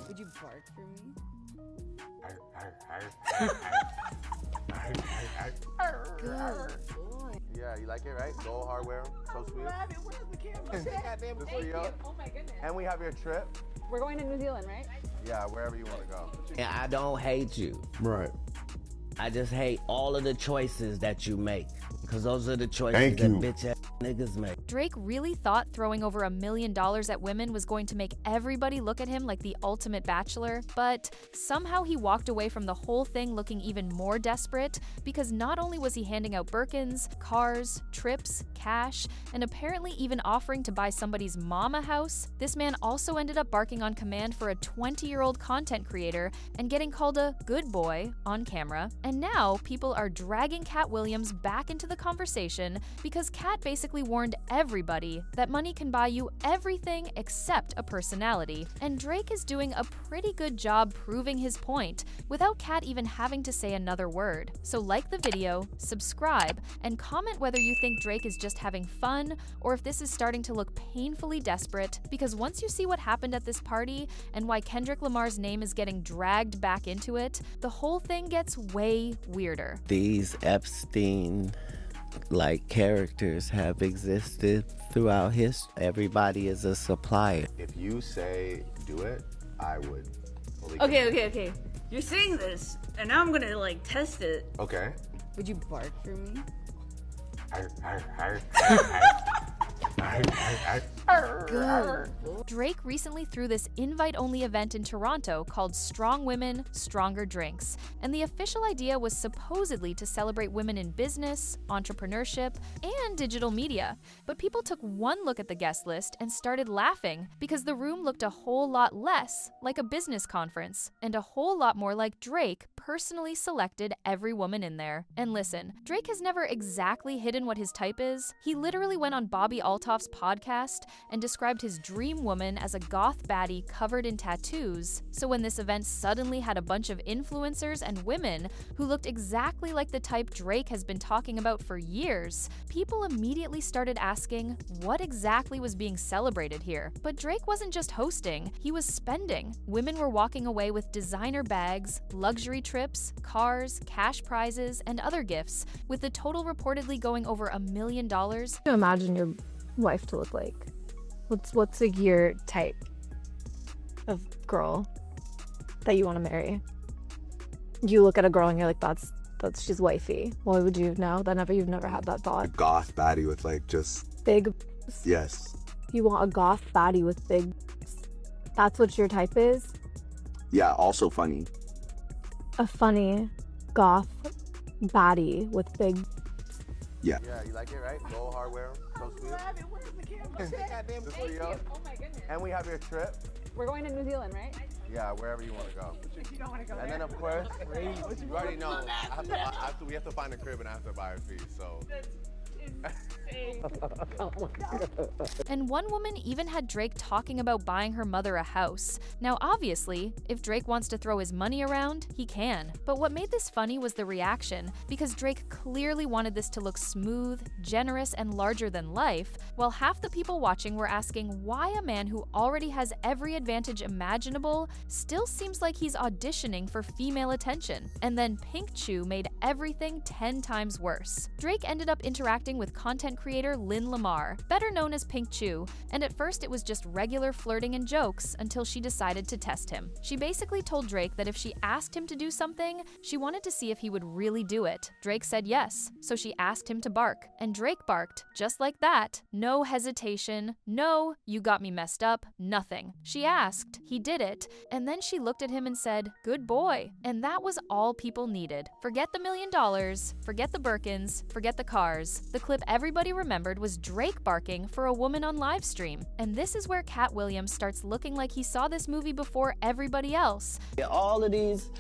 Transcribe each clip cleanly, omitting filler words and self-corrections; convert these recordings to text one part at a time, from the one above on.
Would you bark for me? Good boy. Yeah, you like it, right? Gold hardware, so sweet. Rabbit, where's the camera? This for you. Oh my goodness. And we have your trip. We're going to New Zealand, right? Yeah, wherever you want to go. And I don't hate you. Right. I just hate all of the choices that you make. Because those are the choices Thank that you. bitch ass niggas make. Drake really thought throwing over $1 million at women was going to make everybody look at him like the ultimate bachelor, but somehow he walked away from the whole thing looking even more desperate because not only was he handing out Birkins, cars, trips, cash, and apparently even offering to buy somebody's mom a house, this man also ended up barking on command for a 20-year-old content creator and getting called a good boy on camera. And now people are dragging Katt Williams back into the conversation because Katt basically warned everybody that money can buy you everything except a personality. And Drake is doing a pretty good job proving his point without Katt even having to say another word. So like the video, subscribe, and comment whether you think Drake is just having fun or if this is starting to look painfully desperate, because once you see what happened at this party and why Kendrick Lamar's name is getting dragged back into it, the whole thing gets way weirder. These Epstein characters have existed throughout history. Everybody is a supplier. If you say do it, I would. Okay. You're saying this, and now I'm gonna test it. Okay. Would you bark for me? Good boy. Drake recently threw this invite-only event in Toronto called Strong Women, Stronger Drinks, and the official idea was supposedly to celebrate women in business, entrepreneurship, and digital media. But people took one look at the guest list and started laughing because the room looked a whole lot less like a business conference and a whole lot more like Drake personally selected every woman in there. And listen, Drake has never exactly hidden what his type is. He literally went on Bobby Altoff's podcast and described his dream woman as a goth baddie covered in tattoos. So when this event suddenly had a bunch of influencers and women who looked exactly like the type Drake has been talking about for years, people immediately started asking what exactly was being celebrated here. But Drake wasn't just hosting, he was spending. Women were walking away with designer bags, luxury trips, cars, cash prizes, and other gifts, with the total reportedly going over $1 million. You imagine your wife to look like? What's your type of girl that you want to marry? You look at a girl and you're like, that's she's wifey. Why would you know? You've never had that thought. A goth baddie with just Big. yes. You want a goth baddie with big. That's what your type is? Yeah, also funny. A funny goth baddie with big. Yeah. Yeah, you like it, right? Gold hardware, so sweet. Rabbit, where's the camera? This for you. Oh my goodness. And we have your trip. We're going to New Zealand, right? Yeah, wherever you want to go. If you don't want to go And there. then of course, you already know, we have to find a crib and I have to buy a fee, so. That's insane. And one woman even had Drake talking about buying her mother a house. Now obviously, if Drake wants to throw his money around, he can. But what made this funny was the reaction, because Drake clearly wanted this to look smooth, generous, and larger than life, while half the people watching were asking why a man who already has every advantage imaginable still seems like he's auditioning for female attention. And then Pink Chew made everything 10 times worse. Drake ended up interacting with content creator Lynn Lamar, better known as Pink Chew, and at first it was just regular flirting and jokes until she decided to test him. She basically told Drake that if she asked him to do something, she wanted to see if he would really do it. Drake said yes, so she asked him to bark, and Drake barked, just like that. No hesitation, no, you got me messed up, nothing. She asked, he did it, and then she looked at him and said, good boy. And that was all people needed. Forget the $1 million, forget the Birkins, forget the cars. The clip everybody remembered was Drake barking for a woman on live stream. And this is where Katt Williams starts looking like he saw this movie before everybody else. All of these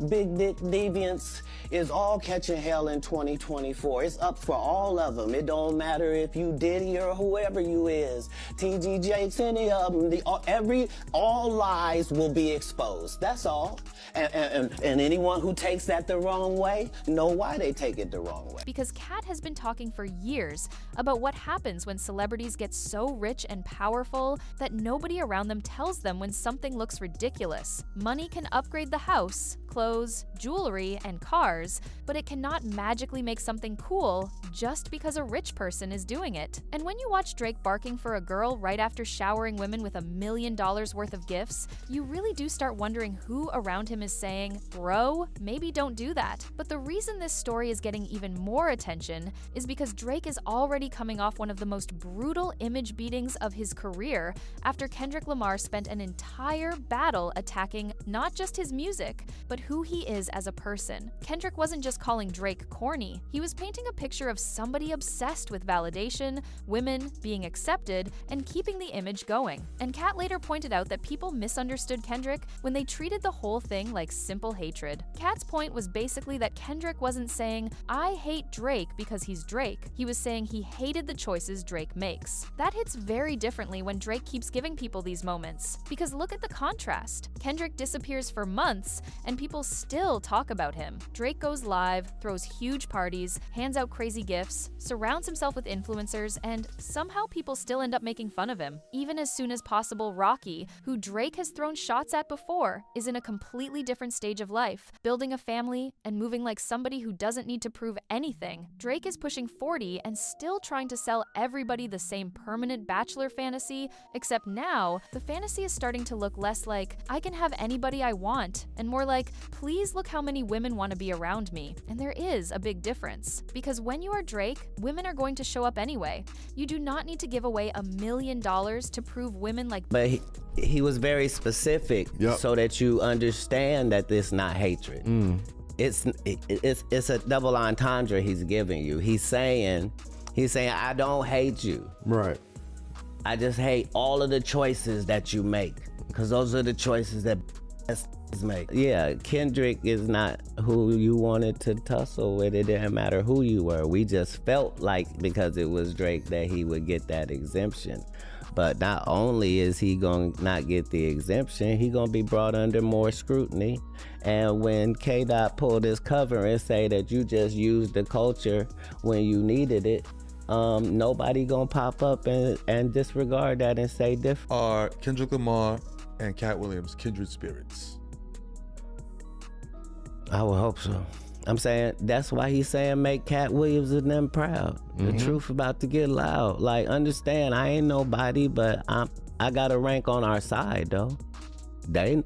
big dick deviants is all catching hell in 2024. It's up for all of them. It don't matter if you Diddy or whoever you is. TG Jakes, any of them. All lies will be exposed. That's all. And anyone who takes that the wrong way, know why they take it the wrong way. Because Katt has been talking talking for years about what happens when celebrities get so rich and powerful that nobody around them tells them when something looks ridiculous. Money can upgrade the house, clothes, jewelry, and cars, but it cannot magically make something cool just because a rich person is doing it. And when you watch Drake barking for a girl right after showering women with $1 million worth of gifts, you really do start wondering who around him is saying, "Bro, maybe don't do that." But the reason this story is getting even more attention is because Drake is already coming off one of the most brutal image beatings of his career after Kendrick Lamar spent an entire battle attacking not just his music, but who he is as a person. Kendrick wasn't just calling Drake corny, he was painting a picture of somebody obsessed with validation, women, being accepted, and keeping the image going. And Katt later pointed out that people misunderstood Kendrick when they treated the whole thing like simple hatred. Katt's point was basically that Kendrick wasn't saying, "I hate Drake because he's Drake." He was saying he hated the choices Drake makes. That hits very differently when Drake keeps giving people these moments. Because look at the contrast. Kendrick disappears for months, and people still talk about him. Drake goes live, throws huge parties, hands out crazy gifts, surrounds himself with influencers, and somehow people still end up making fun of him. Even as soon as possible, Rocky, who Drake has thrown shots at before, is in a completely different stage of life, building a family and moving like somebody who doesn't need to prove anything. Drake is pushing 40 and still trying to sell everybody the same permanent bachelor fantasy, except now, the fantasy is starting to look less like, "I can have anybody I want," and more like, "Please look how many women want to be around me." And there is a big difference. Because when you are Drake, women are going to show up anyway. You do not need to give away $1 million to prove women like— But he was very specific Yep. so that you understand that this not hatred. It's a double entendre he's giving you. He's saying, I don't hate you. Right. I just hate all of the choices that you make, because those are the choices that make. Yeah, Kendrick is not who you wanted to tussle with. It didn't matter who you were. We just felt like because it was Drake that he would get that exemption. But not only is he going to not get the exemption, he going to be brought under more scrutiny. And when K-Dot pulled his cover and say that you just used the culture when you needed it, nobody going to pop up and disregard that and say different. Are Kendrick Lamar and Katt Williams kindred spirits? I would hope so. I'm saying that's why he's saying make Katt Williams and them proud. The truth about to get loud. Like, understand, I ain't nobody, but I got a rank on our side though. They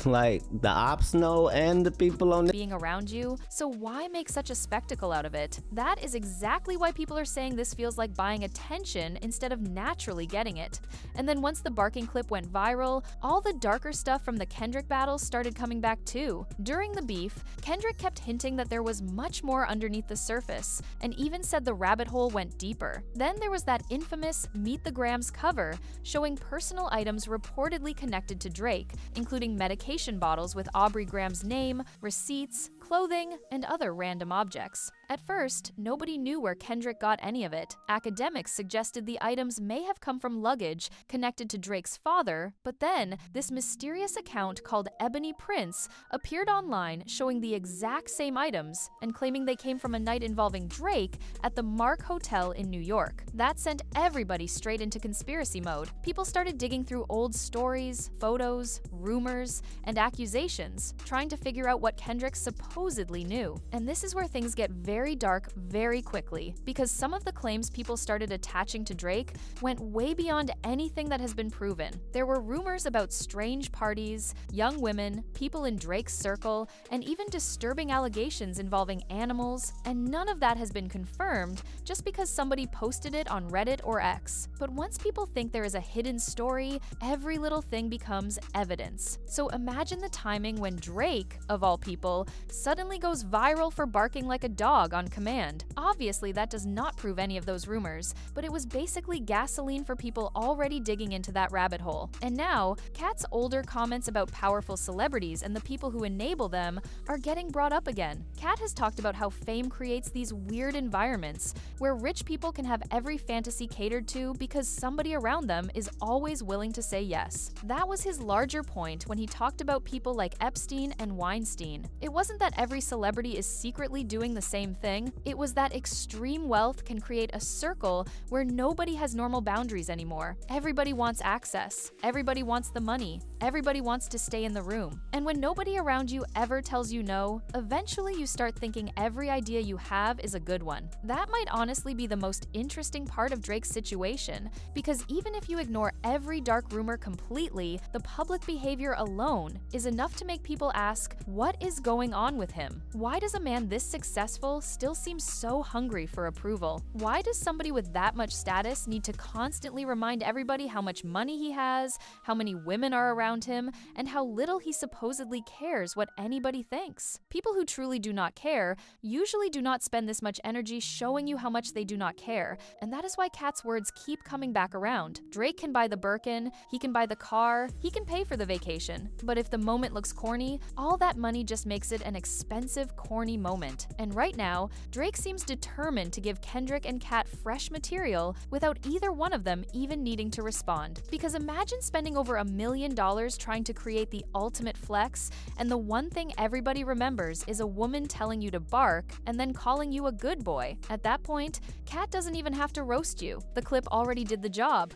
like the ops know and the people on the being around you, so why make such a spectacle out of it? That is exactly why people are saying this feels like buying attention instead of naturally getting it. And then once the barking clip went viral, all the darker stuff from the Kendrick battle started coming back too. During the beef, Kendrick kept hinting that there was much more underneath the surface, and even said the rabbit hole went deeper. Then there was that infamous Meet the Grams cover showing personal items reportedly connected to Drake, including medication bottles with Aubrey Graham's name, receipts, clothing, and other random objects. At first, nobody knew where Kendrick got any of it. Academics suggested the items may have come from luggage connected to Drake's father, but then this mysterious account called Ebony Prince appeared online showing the exact same items and claiming they came from a night involving Drake at the Mark Hotel in New York. That sent everybody straight into conspiracy mode. People started digging through old stories, photos, rumors, and accusations, trying to figure out what Kendrick supposedly knew. And this is where things get very dark very quickly, because some of the claims people started attaching to Drake went way beyond anything that has been proven. There were rumors about strange parties, young women, people in Drake's circle, and even disturbing allegations involving animals, and none of that has been confirmed just because somebody posted it on Reddit or X. But once people think there is a hidden story, every little thing becomes evidence. So imagine the timing when Drake, of all people, suddenly goes viral for barking like a dog on command. Obviously, that does not prove any of those rumors, but it was basically gasoline for people already digging into that rabbit hole. And now, Katt's older comments about powerful celebrities and the people who enable them are getting brought up again. Katt has talked about how fame creates these weird environments where rich people can have every fantasy catered to because somebody around them is always willing to say yes. That was his larger point when he talked about people like Epstein and Weinstein. It wasn't that every celebrity is secretly doing the same same thing. It was that extreme wealth can create a circle where nobody has normal boundaries anymore. Everybody wants access. Everybody wants the money. Everybody wants to stay in the room. And when nobody around you ever tells you no, eventually you start thinking every idea you have is a good one. That might honestly be the most interesting part of Drake's situation, because even if you ignore every dark rumor completely, the public behavior alone is enough to make people ask, what is going on with him? Why does a man this successful still seem so hungry for approval? Why does somebody with that much status need to constantly remind everybody how much money he has, how many women are around him, and how little he supposedly cares what anybody thinks? People who truly do not care usually do not spend this much energy showing you how much they do not care, and that is why Katt's words keep coming back around. Drake can buy the Birkin, he can buy the car, he can pay for the vacation, but if the moment looks corny, all that money just makes it an expensive, corny moment. And right now, Drake seems determined to give Kendrick and Katt fresh material without either one of them even needing to respond. Because imagine spending over $1 million trying to create the ultimate flex, and the one thing everybody remembers is a woman telling you to bark and then calling you a good boy. At that point, Katt doesn't even have to roast you. The clip already did the job.